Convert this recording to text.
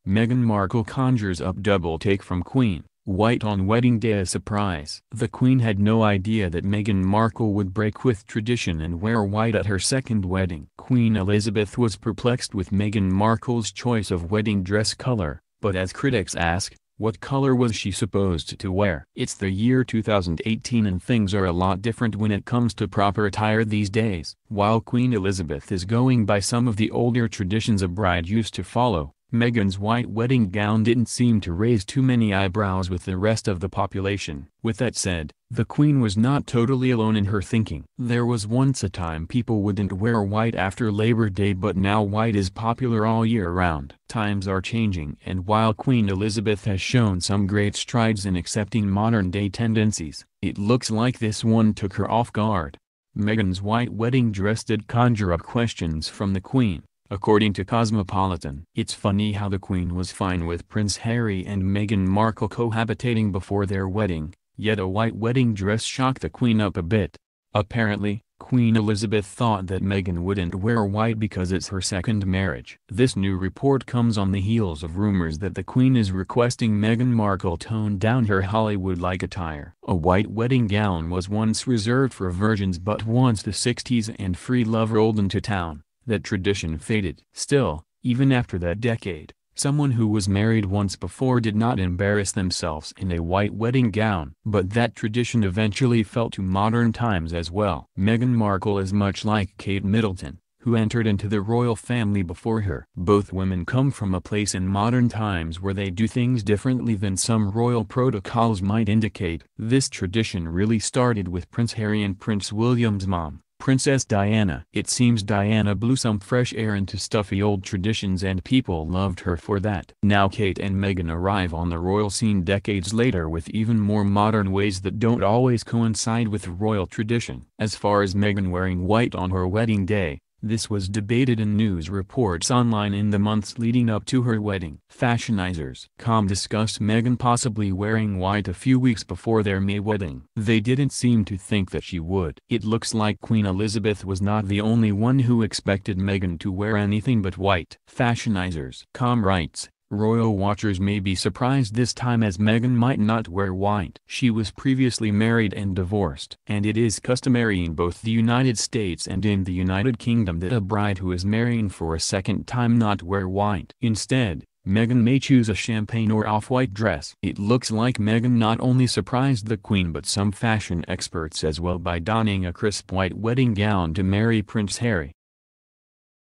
Meghan Markle conjures up double take from Queen, white on wedding day a surprise. The Queen had no idea that Meghan Markle would break with tradition and wear white at her second wedding. Queen Elizabeth was perplexed with Meghan Markle's choice of wedding dress color, but as critics ask, what color was she supposed to wear? It's the year 2018 and things are a lot different when it comes to proper attire these days. While Queen Elizabeth is going by some of the older traditions a bride used to follow, Meghan's white wedding gown didn't seem to raise too many eyebrows with the rest of the population. With that said, the Queen was not totally alone in her thinking. There was once a time people wouldn't wear white after Labor Day, but now white is popular all year round. Times are changing, and while Queen Elizabeth has shown some great strides in accepting modern-day tendencies, it looks like this one took her off guard. Meghan's white wedding dress did conjure up questions from the Queen, according to Cosmopolitan. It's funny how the Queen was fine with Prince Harry and Meghan Markle cohabitating before their wedding, yet a white wedding dress shocked the Queen up a bit. Apparently, Queen Elizabeth thought that Meghan wouldn't wear white because it's her second marriage. This new report comes on the heels of rumors that the Queen is requesting Meghan Markle tone down her Hollywood-like attire. A white wedding gown was once reserved for virgins, but once the 60s and free love rolled into town, that tradition faded. Still, even after that decade, someone who was married once before did not embarrass themselves in a white wedding gown. But that tradition eventually fell to modern times as well. Meghan Markle is much like Kate Middleton, who entered into the royal family before her. Both women come from a place in modern times where they do things differently than some royal protocols might indicate. This tradition really started with Prince Harry and Prince William's mom, Princess Diana. It seems Diana blew some fresh air into stuffy old traditions and people loved her for that. Now Kate and Meghan arrive on the royal scene decades later with even more modern ways that don't always coincide with royal tradition. As far as Meghan wearing white on her wedding day, this was debated in news reports online in the months leading up to her wedding. Fashionizers.com discussed Meghan possibly wearing white a few weeks before their May wedding. They didn't seem to think that she would. It looks like Queen Elizabeth was not the only one who expected Meghan to wear anything but white. Fashionizers.com writes, royal watchers may be surprised this time as Meghan might not wear white. She was previously married and divorced, and it is customary in both the United States and in the United Kingdom that a bride who is marrying for a second time not wear white. Instead, Meghan may choose a champagne or off-white dress. It looks like Meghan not only surprised the Queen but some fashion experts as well by donning a crisp white wedding gown to marry Prince Harry.